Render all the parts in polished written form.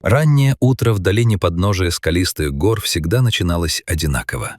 Раннее утро в долине подножия скалистых гор всегда начиналось одинаково.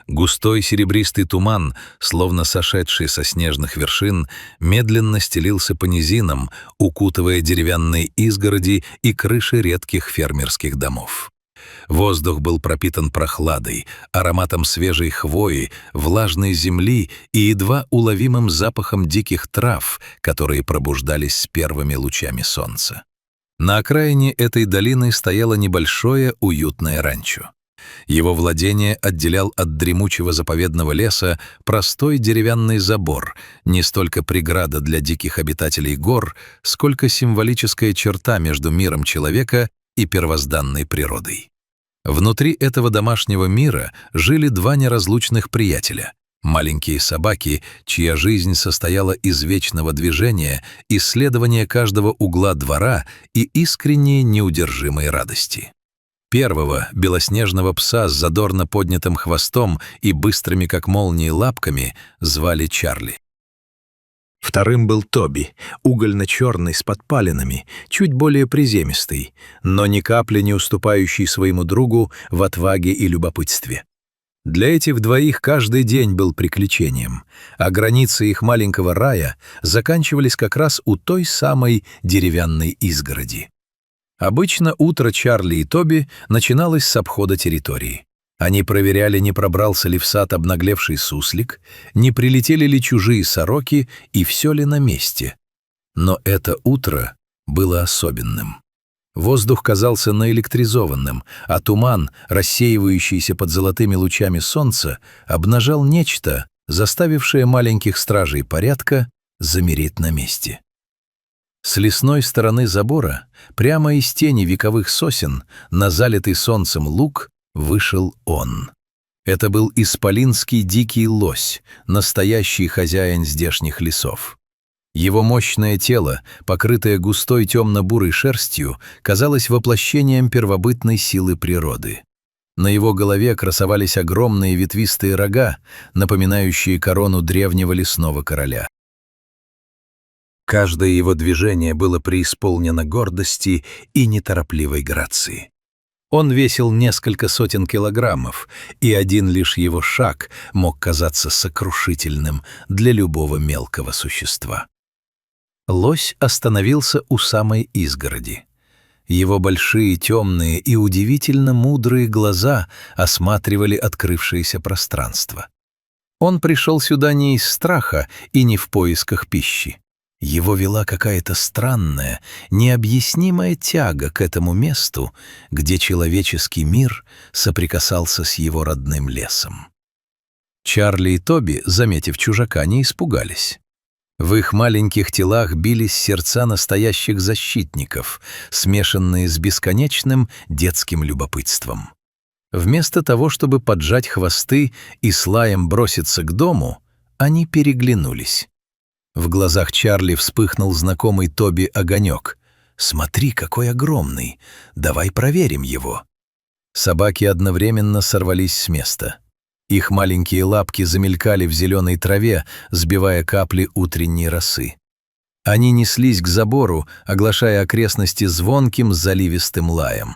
Густой серебристый туман, словно сошедший со снежных вершин, медленно стелился по низинам, укутывая деревянные изгороди и крыши редких фермерских домов. Воздух был пропитан прохладой, ароматом свежей хвои, влажной земли и едва уловимым запахом диких трав, которые пробуждались с первыми лучами солнца. На окраине этой долины стояло небольшое уютное ранчо. Его владение отделял от дремучего заповедного леса простой деревянный забор, не столько преграда для диких обитателей гор, сколько символическая черта между миром человека и первозданной природой. Внутри этого домашнего мира жили два неразлучных приятеля — маленькие собаки, чья жизнь состояла из вечного движения, исследования каждого угла двора и искренней неудержимой радости. Первого, белоснежного пса с задорно поднятым хвостом и быстрыми, как молнии, лапками, звали Чарли. Вторым был Тоби, угольно-черный с подпалинами, чуть более приземистый, но ни капли не уступающий своему другу в отваге и любопытстве. Для этих двоих каждый день был приключением, а границы их маленького рая заканчивались как раз у той самой деревянной изгороди. Обычно утро Чарли и Тоби начиналось с обхода территории. Они проверяли, не пробрался ли в сад обнаглевший суслик, не прилетели ли чужие сороки и все ли на месте. Но это утро было особенным. Воздух казался наэлектризованным, а туман, рассеивающийся под золотыми лучами солнца, обнажал нечто, заставившее маленьких стражей порядка замереть на месте. С лесной стороны забора, прямо из тени вековых сосен, на залитый солнцем луг, вышел он. Это был исполинский дикий лось, настоящий хозяин здешних лесов. Его мощное тело, покрытое густой темно-бурой шерстью, казалось воплощением первобытной силы природы. На его голове красовались огромные ветвистые рога, напоминающие корону древнего лесного короля. Каждое его движение было преисполнено гордости и неторопливой грации. Он весил несколько сотен килограммов, и один лишь его шаг мог казаться сокрушительным для любого мелкого существа. Лось остановился у самой изгороди. Его большие, темные и удивительно мудрые глаза осматривали открывшееся пространство. Он пришел сюда не из страха и не в поисках пищи. Его вела какая-то странная, необъяснимая тяга к этому месту, где человеческий мир соприкасался с его родным лесом. Чарли и Тоби, заметив чужака, не испугались. В их маленьких телах бились сердца настоящих защитников, смешанные с бесконечным детским любопытством. Вместо того, чтобы поджать хвосты и с лаем броситься к дому, они переглянулись. В глазах Чарли вспыхнул знакомый Тоби огонек. «Смотри, какой огромный! Давай проверим его!» Собаки одновременно сорвались с места. Их маленькие лапки замелькали в зеленой траве, сбивая капли утренней росы. Они неслись к забору, оглашая окрестности звонким заливистым лаем.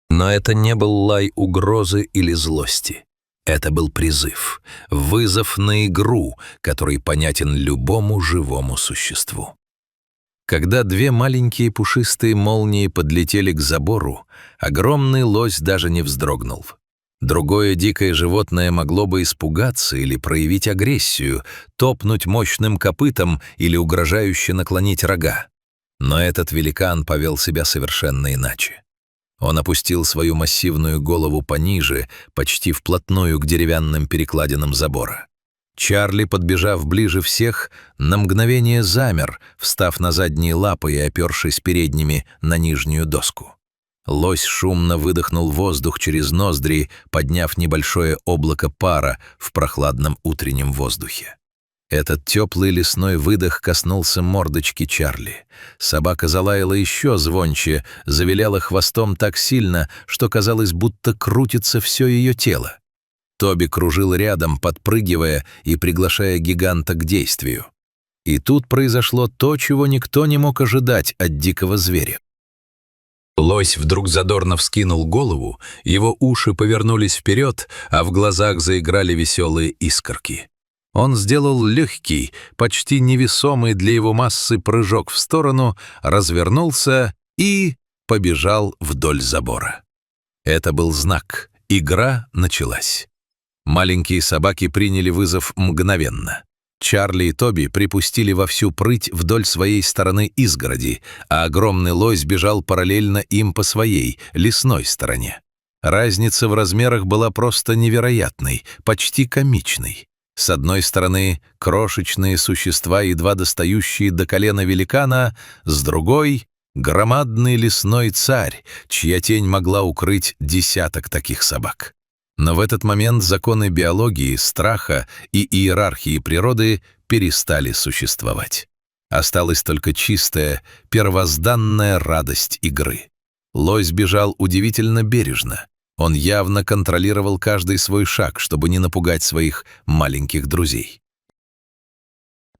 Но это не был лай угрозы или злости. Это был призыв, вызов на игру, который понятен любому живому существу. Когда две маленькие пушистые молнии подлетели к забору, огромный лось даже не вздрогнул. Другое дикое животное могло бы испугаться или проявить агрессию, топнуть мощным копытом или угрожающе наклонить рога. Но этот великан повел себя совершенно иначе. Он опустил свою массивную голову пониже, почти вплотную к деревянным перекладинам забора. Чарли, подбежав ближе всех, на мгновение замер, встав на задние лапы и опершись передними на нижнюю доску. Лось шумно выдохнул воздух через ноздри, подняв небольшое облако пара в прохладном утреннем воздухе. Этот теплый лесной выдох коснулся мордочки Чарли. Собака залаяла еще звонче, завиляла хвостом так сильно, что казалось, будто крутится все ее тело. Тоби кружил рядом, подпрыгивая и приглашая гиганта к действию. И тут произошло то, чего никто не мог ожидать от дикого зверя. Лось вдруг задорно вскинул голову, его уши повернулись вперед, а в глазах заиграли веселые искорки. Он сделал легкий, почти невесомый для его массы прыжок в сторону, развернулся и побежал вдоль забора. Это был знак. Игра началась. Маленькие собаки приняли вызов мгновенно. Чарли и Тоби припустили во всю прыть вдоль своей стороны изгороди, а огромный лось бежал параллельно им по своей, лесной стороне. Разница в размерах была просто невероятной, почти комичной. С одной стороны крошечные существа, едва достающие до колена великана, с другой — громадный лесной царь, чья тень могла укрыть десяток таких собак. Но в этот момент законы биологии, страха и иерархии природы перестали существовать. Осталась только чистая, первозданная радость игры. Лось бежал удивительно бережно. Он явно контролировал каждый свой шаг, чтобы не напугать своих маленьких друзей.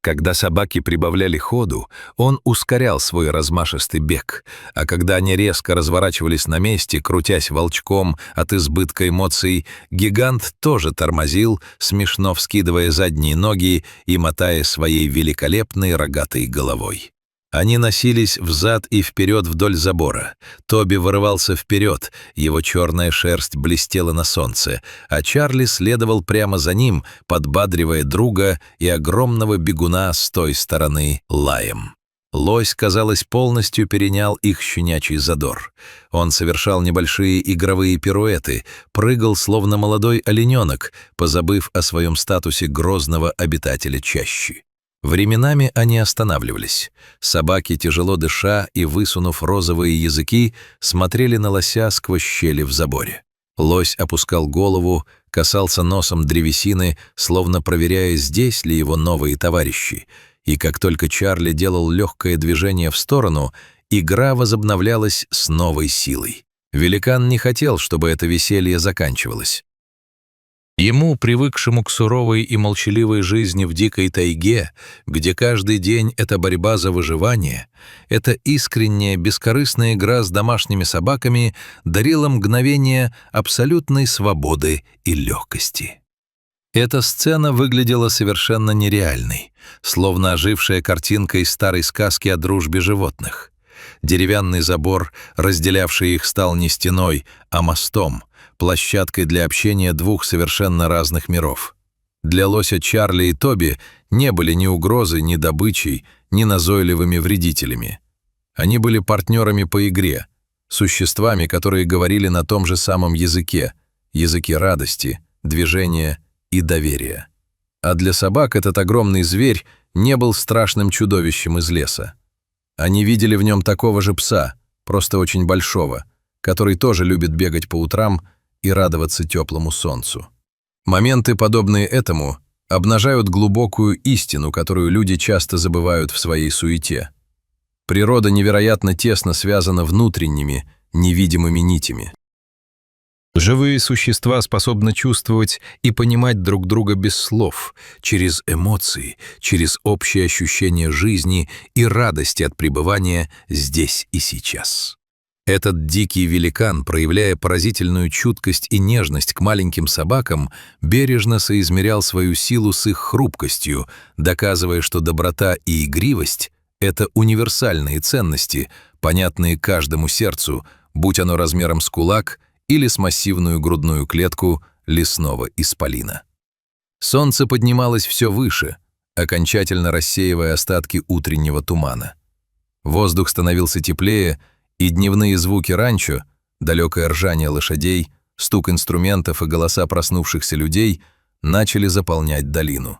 Когда собаки прибавляли ходу, он ускорял свой размашистый бег, а когда они резко разворачивались на месте, крутясь волчком от избытка эмоций, гигант тоже тормозил, смешно вскидывая задние ноги и мотая своей великолепной рогатой головой. Они носились взад и вперед вдоль забора. Тоби вырывался вперед, его черная шерсть блестела на солнце, а Чарли следовал прямо за ним, подбадривая друга и огромного бегуна с той стороны лаем. Лось, казалось, полностью перенял их щенячий задор. Он совершал небольшие игровые пируэты, прыгал, словно молодой олененок, позабыв о своем статусе грозного обитателя чащи. Временами они останавливались. Собаки, тяжело дыша и высунув розовые языки, смотрели на лося сквозь щели в заборе. Лось опускал голову, касался носом древесины, словно проверяя, здесь ли его новые товарищи. И как только Чарли делал легкое движение в сторону, игра возобновлялась с новой силой. Великан не хотел, чтобы это веселье заканчивалось. Ему, привыкшему к суровой и молчаливой жизни в дикой тайге, где каждый день — это борьба за выживание, эта искренняя, бескорыстная игра с домашними собаками дарила мгновение абсолютной свободы и легкости. Эта сцена выглядела совершенно нереальной, словно ожившая картинка из старой сказки о дружбе животных. Деревянный забор, разделявший их, стал не стеной, а мостом, площадкой для общения двух совершенно разных миров. Для лося Чарли и Тоби не были ни угрозой, ни добычей, ни назойливыми вредителями. Они были партнерами по игре, существами, которые говорили на том же самом языке радости, движения и доверия. А для собак этот огромный зверь не был страшным чудовищем из леса. Они видели в нем такого же пса, просто очень большого, который тоже любит бегать по утрам и радоваться теплому солнцу. Моменты, подобные этому, обнажают глубокую истину, которую люди часто забывают в своей суете. Природа невероятно тесно связана внутренними, невидимыми нитями. Живые существа способны чувствовать и понимать друг друга без слов, через эмоции, через общее ощущение жизни и радости от пребывания здесь и сейчас. Этот дикий великан, проявляя поразительную чуткость и нежность к маленьким собакам, бережно соизмерял свою силу с их хрупкостью, доказывая, что доброта и игривость — это универсальные ценности, понятные каждому сердцу, будь оно размером с кулак или с массивную грудную клетку лесного исполина. Солнце поднималось все выше, окончательно рассеивая остатки утреннего тумана. Воздух становился теплее, и дневные звуки ранчо, далекое ржание лошадей, стук инструментов и голоса проснувшихся людей начали заполнять долину.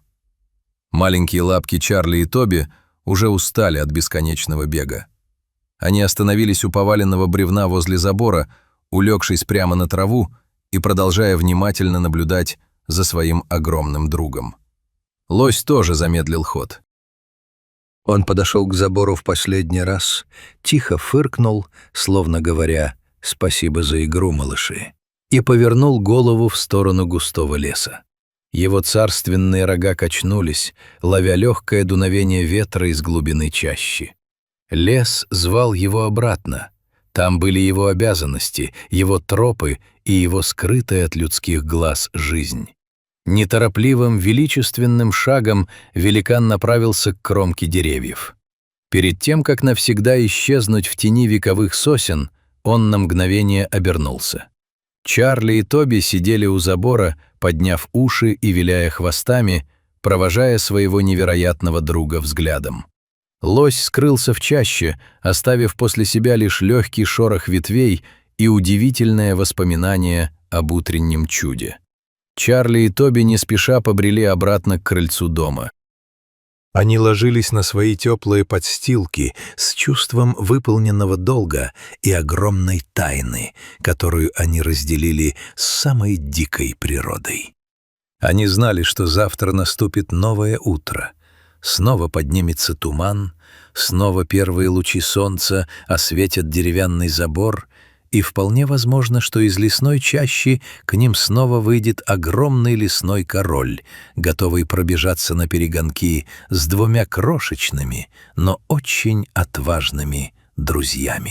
Маленькие лапки Чарли и Тоби уже устали от бесконечного бега. Они остановились у поваленного бревна возле забора, улегшись прямо на траву и продолжая внимательно наблюдать за своим огромным другом. Лось тоже замедлил ход. Он подошел к забору в последний раз, тихо фыркнул, словно говоря «спасибо за игру, малыши», и повернул голову в сторону густого леса. Его царственные рога качнулись, ловя легкое дуновение ветра из глубины чащи. Лес звал его обратно, Там были его обязанности, его тропы и его скрытая от людских глаз жизнь. Неторопливым, величественным шагом великан направился к кромке деревьев. Перед тем, как навсегда исчезнуть в тени вековых сосен, он на мгновение обернулся. Чарли и Тоби сидели у забора, подняв уши и виляя хвостами, провожая своего невероятного друга взглядом. Лось скрылся в чаще, оставив после себя лишь легкий шорох ветвей и удивительное воспоминание об утреннем чуде. Чарли и Тоби не спеша побрели обратно к крыльцу дома. Они ложились на свои теплые подстилки с чувством выполненного долга и огромной тайны, которую они разделили с самой дикой природой. Они знали, что завтра наступит новое утро. Снова поднимется туман, снова первые лучи солнца осветят деревянный забор, и вполне возможно, что из лесной чащи к ним снова выйдет огромный лесной король, готовый пробежаться на перегонки с двумя крошечными, но очень отважными друзьями.